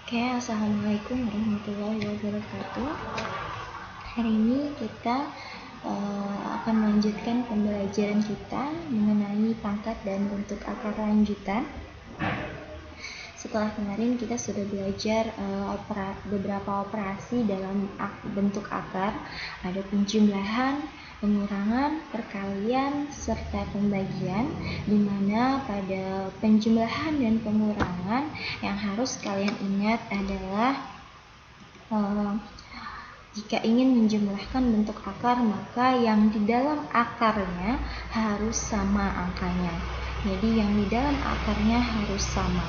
Oke, assalamualaikum warahmatullahi wabarakatuh. Hari ini kita akan melanjutkan pembelajaran kita mengenai pangkat dan bentuk akar lanjutan. Setelah kemarin kita sudah belajar beberapa operasi dalam bentuk akar, ada penjumlahan, pengurangan, perkalian, serta pembagian, di mana pada penjumlahan dan pengurangan yang harus kalian ingat adalah jika ingin menjumlahkan bentuk akar, maka yang di dalam akarnya harus sama angkanya. Jadi yang di dalam akarnya harus sama.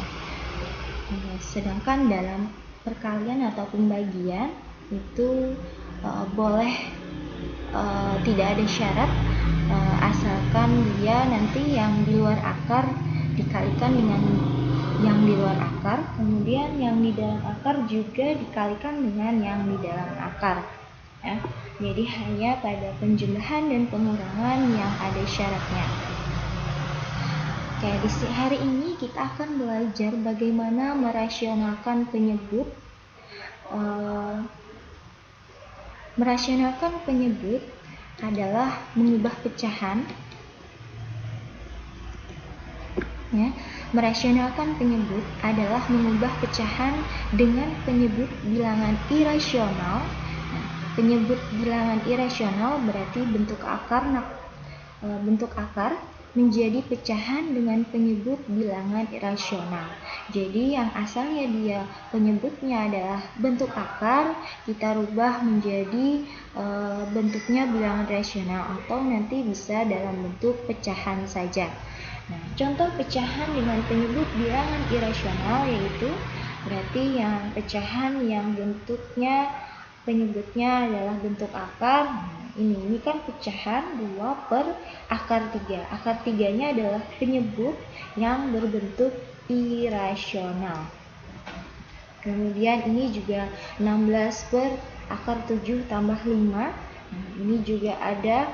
Sedangkan dalam perkalian atau pembagian itu boleh tidak ada syarat, asalkan dia nanti yang di luar akar dikalikan dengan yang di luar akar, kemudian yang di dalam akar juga dikalikan dengan yang di dalam akar, ya. Jadi hanya pada penjumlahan dan pengurangan yang ada syaratnya. Oke, di hari ini kita akan belajar bagaimana merasionalkan penyebut. Merasionalkan penyebut adalah mengubah pecahan, ya. Merasionalkan penyebut adalah mengubah pecahan dengan penyebut bilangan irasional. Nah, penyebut bilangan irasional berarti bentuk akar menjadi pecahan dengan penyebut bilangan irasional. Jadi yang asalnya dia penyebutnya adalah bentuk akar, kita rubah menjadi bentuknya bilangan rasional, atau nanti bisa dalam bentuk pecahan saja. Nah, contoh pecahan dengan penyebut bilangan irasional yaitu berarti yang pecahan yang bentuknya penyebutnya adalah bentuk akar. Ini kan pecahan 2 per akar 3. Akar 3-nya adalah penyebut yang berbentuk irasional. Kemudian ini juga 16 per akar 7 tambah 5. Ini juga ada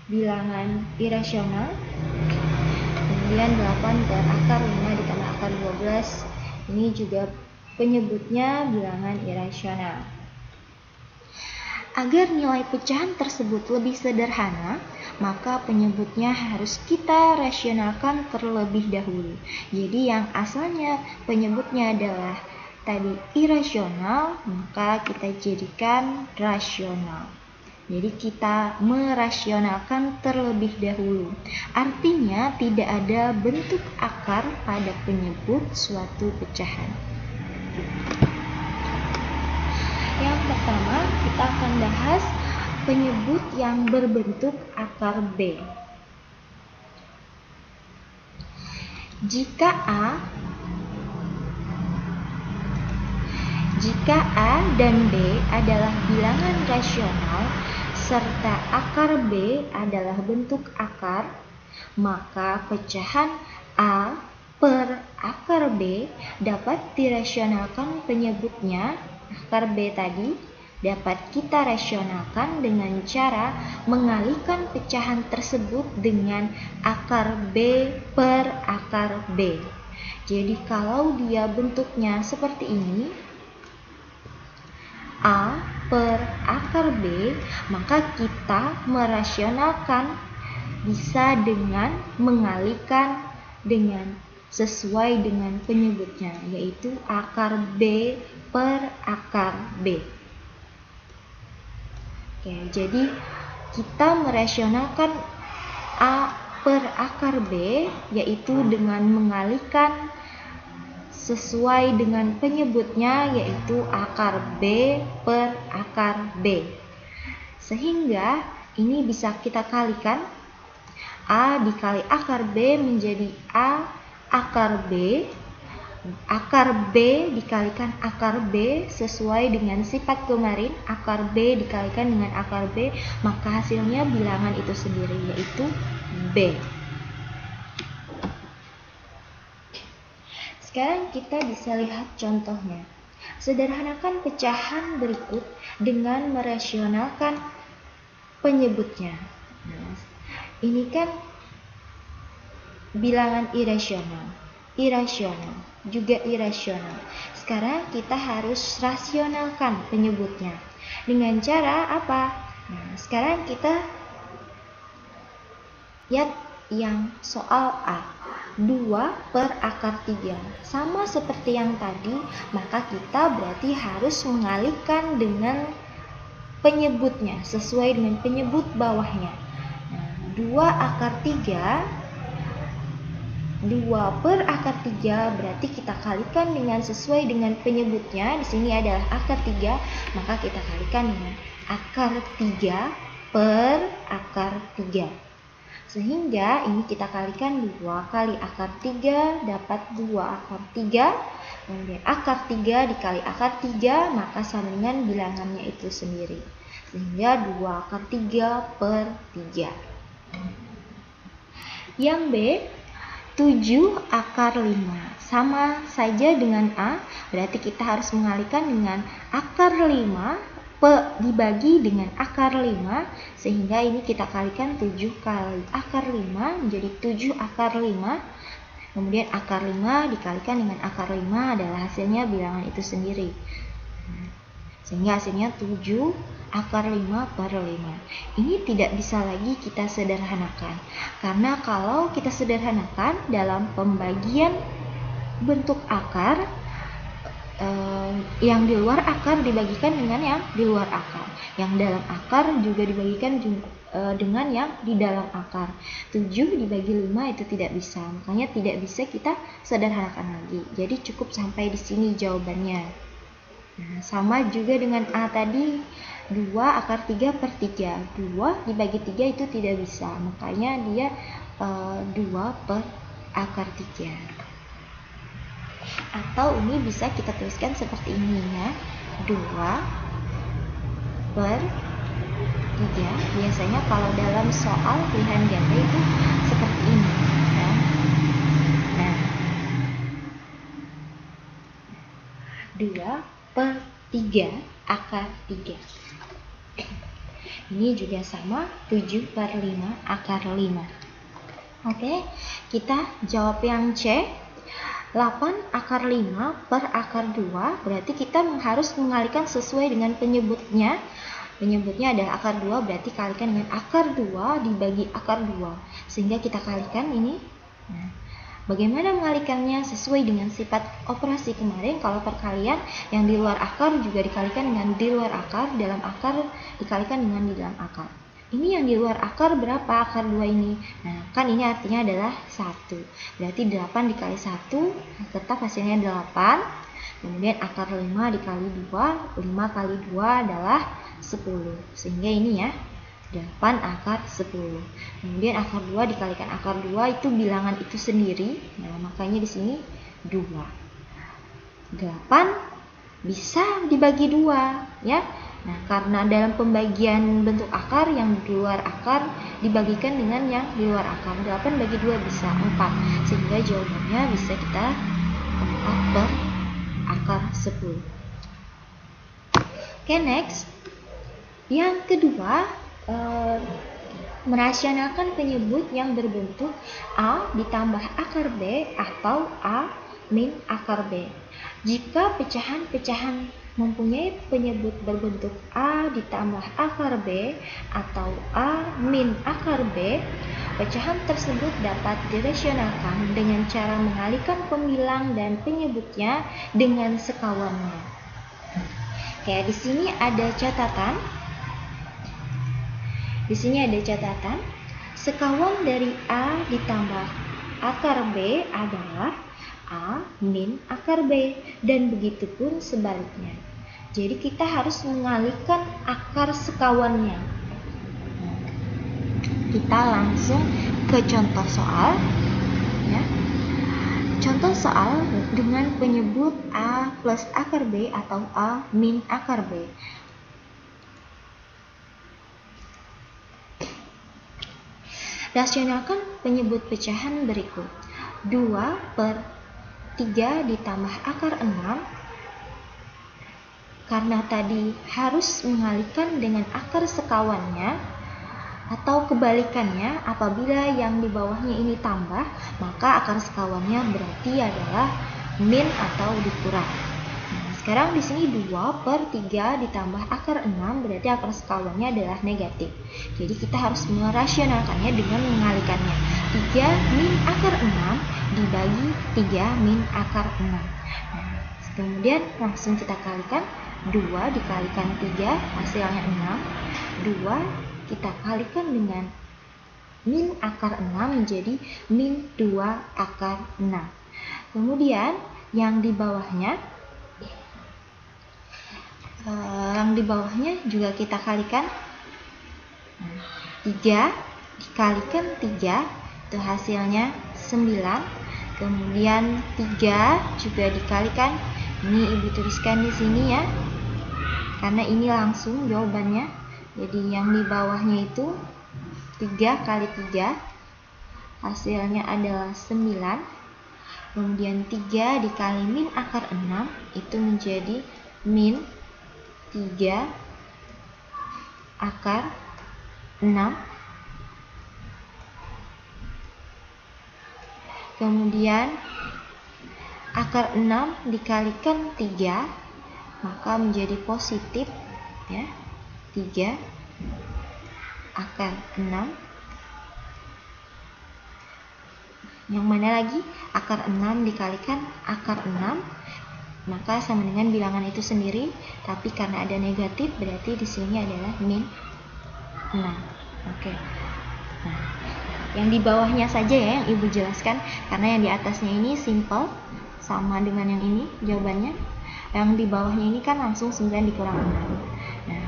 bilangan irasional. Kemudian 8 per akar 5 ditambah akar 12. Ini juga penyebutnya bilangan irasional. Agar nilai pecahan tersebut lebih sederhana, maka penyebutnya harus kita rasionalkan terlebih dahulu. Jadi yang asalnya penyebutnya adalah tadi irasional, maka kita jadikan rasional. Jadi kita merasionalkan terlebih dahulu. Artinya tidak ada bentuk akar pada penyebut suatu pecahan. Yang pertama, kita akan bahas penyebut yang berbentuk akar B. Jika A dan B adalah bilangan rasional serta akar B adalah bentuk akar, maka pecahan A per akar B dapat dirasionalkan penyebutnya. Akar B tadi dapat kita rasionalkan dengan cara mengalihkan pecahan tersebut dengan akar B per akar B. Jadi kalau dia bentuknya seperti ini, A per akar B, maka kita merasionalkan bisa dengan mengalihkan dengan sesuai dengan penyebutnya, yaitu akar B per akar B. Oke, jadi kita merasionalkan A per akar B, yaitu dengan mengalihkan sesuai dengan penyebutnya, yaitu akar B per akar B. Sehingga ini bisa kita kalikan, A dikali akar B menjadi A akar B. Akar B dikalikan akar B sesuai dengan sifat kemarin, akar B dikalikan dengan akar B, maka hasilnya bilangan itu sendiri, yaitu B. Sekarang kita bisa lihat contohnya. Sederhanakan pecahan berikut dengan merasionalkan penyebutnya. Nah, ini kan bilangan irasional. juga irasional. Sekarang kita harus rasionalkan penyebutnya. Dengan cara apa? Nah, sekarang kita lihat yang soal A. 2/3. Sama seperti yang tadi, maka kita berarti harus mengalihkan dengan penyebutnya sesuai dengan penyebut bawahnya. Nah, 2/3 berarti kita kalikan dengan sesuai dengan penyebutnya. Di sini adalah akar 3, maka kita kalikan dengan akar 3 per akar 3. Sehingga ini kita kalikan 2 kali akar 3 dapat 2 akar 3. Kemudian akar 3 dikali akar 3, maka sama dengan bilangannya itu sendiri. Sehingga 2 akar 3 per 3. Yang B, 7 akar 5. Sama saja dengan A, berarti kita harus mengalihkan dengan akar 5 dibagi dengan akar 5, sehingga ini kita kalikan 7 kali akar 5 menjadi 7 akar 5. Kemudian akar 5 dikalikan dengan akar 5 adalah hasilnya bilangan itu sendiri. Sehingga hasilnya 7 akar 5 per 5. Ini tidak bisa lagi kita sederhanakan. Karena kalau kita sederhanakan dalam pembagian bentuk akar, yang di luar akar dibagikan dengan yang di luar akar. Yang dalam akar juga dibagikan dengan yang di dalam akar. 7 dibagi 5 itu tidak bisa. Makanya tidak bisa kita sederhanakan lagi. Jadi cukup sampai di sini jawabannya. Nah, sama juga dengan A tadi, 2 akar 3 per 3. 2 dibagi 3 itu tidak bisa. Makanya dia 2 per akar 3. Atau ini bisa kita tuliskan seperti ini ya, 2 per 3. Biasanya kalau dalam soal pilihan ganda itu seperti ini ya. Nah, 2 per 3 akar 3. Ini juga sama, 7 per 5 akar 5. Oke, kita jawab yang C. 8 akar 5 per akar 2, berarti kita harus mengalihkan sesuai dengan penyebutnya. Penyebutnya adalah akar 2, berarti kalikan dengan akar 2 dibagi akar 2. Sehingga kita kalikan ini. Nah, bagaimana mengalihkannya? Sesuai dengan sifat operasi kemarin, kalau perkalian yang di luar akar juga dikalikan dengan di luar akar, dalam akar dikalikan dengan di dalam akar. Ini yang di luar akar berapa? Akar 2 ini. Nah, kan ini artinya adalah 1. Berarti 8 dikali 1, tetap hasilnya 8. Kemudian akar 5 dikali 2, 5 kali 2 adalah 10. Sehingga ini ya, 8 akar 10. Kemudian akar 2 dikalikan akar 2 itu bilangan itu sendiri. Nah, makanya di sini 2. 8 bisa dibagi 2 ya. Nah, karena dalam pembagian bentuk akar yang di luar akar dibagikan dengan yang di luar akar. 8 bagi 2 bisa 4. Sehingga jawabannya bisa kita 4 per akar 10. Oke, next. Yang kedua, merasionalkan penyebut yang berbentuk A ditambah akar B atau A min akar B. Jika pecahan-pecahan mempunyai penyebut berbentuk A ditambah akar B atau A min akar B, pecahan tersebut dapat dirasionalkan dengan cara mengalihkan pembilang dan penyebutnya dengan sekawannya. Oke, di sini ada catatan. Sekawan dari A ditambah akar B adalah A min akar B, dan begitu pun sebaliknya. Jadi kita harus mengalihkan akar sekawannya. Kita langsung ke contoh soal ya. Contoh soal dengan penyebut A plus akar B atau A min akar B. Rasionalkan penyebut pecahan berikut. 2 per 3 ditambah akar 6. Karena tadi harus mengalihkan dengan akar sekawannya, atau kebalikannya, apabila yang di bawahnya ini tambah, maka akar sekawannya berarti adalah min atau dikurang. Nah, sekarang di sini 2/3 ditambah akar 6 berarti akar sekawannya adalah negatif. Jadi kita harus merasionalkannya dengan mengalikannya. 3 min akar 6 dibagi 3 min akar 6. Nah, kemudian langsung kita kalikan. 2 dikalikan 3 hasilnya 6. 2 kita kalikan dengan min akar 6 menjadi min 2 akar 6. Kemudian yang di bawahnya juga kita kalikan. 3 dikalikan 3 itu hasilnya 9. Kemudian 3 juga dikalikan, ini ibu tuliskan di sini ya, karena ini langsung jawabannya. Jadi yang di bawahnya itu 3 kali 3 hasilnya adalah 9. Kemudian 3 dikali min akar 6 itu menjadi min 3 akar 6. Kemudian akar 6 dikalikan 3 maka menjadi positif ya. 3 akar 6. Yang mana lagi? Akar 6 dikalikan akar 6 maka sama dengan bilangan itu sendiri, tapi karena ada negatif berarti di sini adalah min 6. Oke. Nah, yang di bawahnya saja ya yang ibu jelaskan, karena yang di atasnya ini simple sama dengan yang ini jawabannya. Yang di bawahnya ini kan langsung 9 dikurang 6. Nah,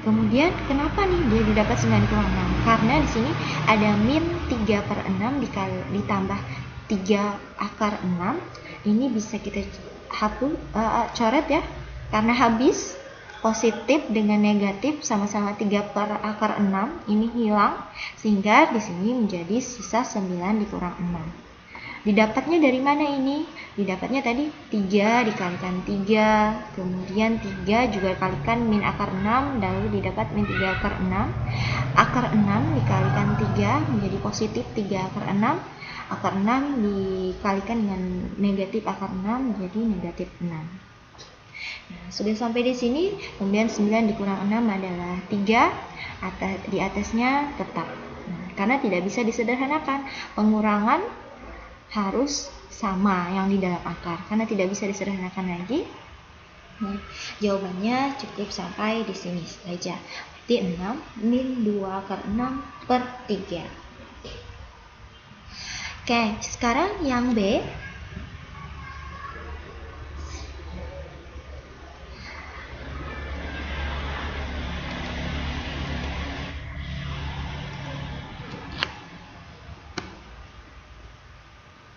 kemudian kenapa nih dia didapat 9 dikurang 6? Karena di sini ada min 3/6 ditambah 3 akar 6. Ini bisa kita coret ya, karena habis positif dengan negatif sama-sama 3 per akar 6 ini hilang, sehingga di sini menjadi sisa 9 dikurang 6. Didapatnya dari mana ini? Didapatnya tadi 3 dikalikan 3, kemudian 3 juga kalikan min akar 6, lalu didapat min 3 akar 6. Akar 6 dikalikan 3 menjadi positif 3 akar 6. Akar 6 dikalikan dengan negatif akar 6 menjadi negatif 6. Nah, sudah sampai di sini. Kemudian 9 dikurang 6 adalah 3, di atasnya tetap. Nah, karena tidak bisa disederhanakan, pengurangan harus sama yang di dalam akar, karena tidak bisa disederhanakan lagi. Nah, jawabannya cukup sampai di sini saja. Berarti 6 min 2 akar 6/3. Oke, sekarang yang B.